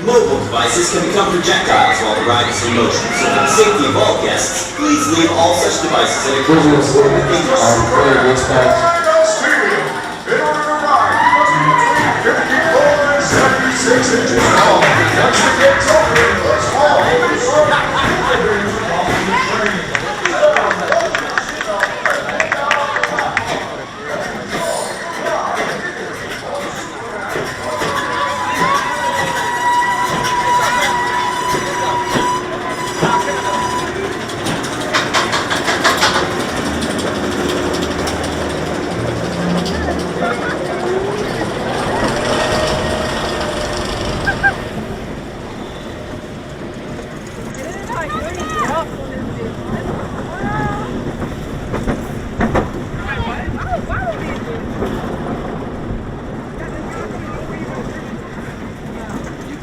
Mobile devices can become projectiles while the ride is in motion, so for the safety of all guests, please leave all such devices in a closed room. In order to ride, you must be between 54 and 76 inches tall. Once the gates open, let's all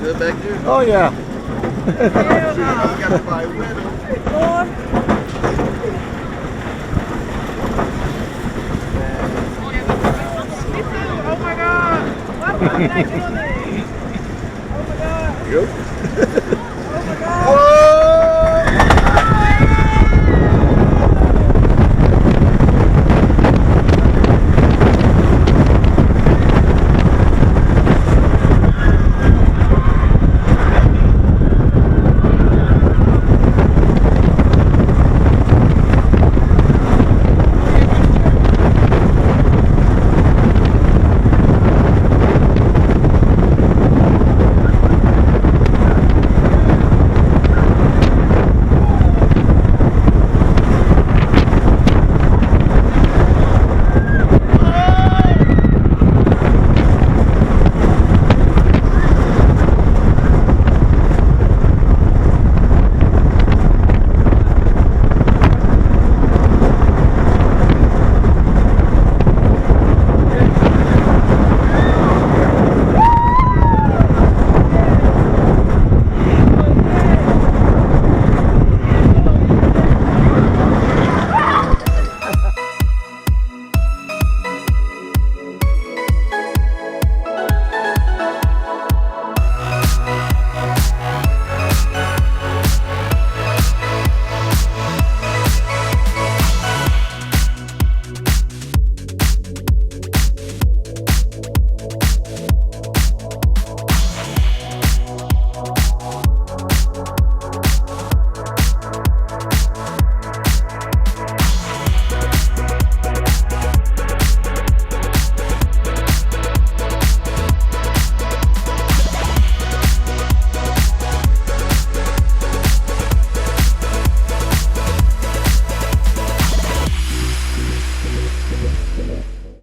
Good back there? Oh yeah. I gotta buy a window. Oh my god! Why would I do this? Oh my god! Yep.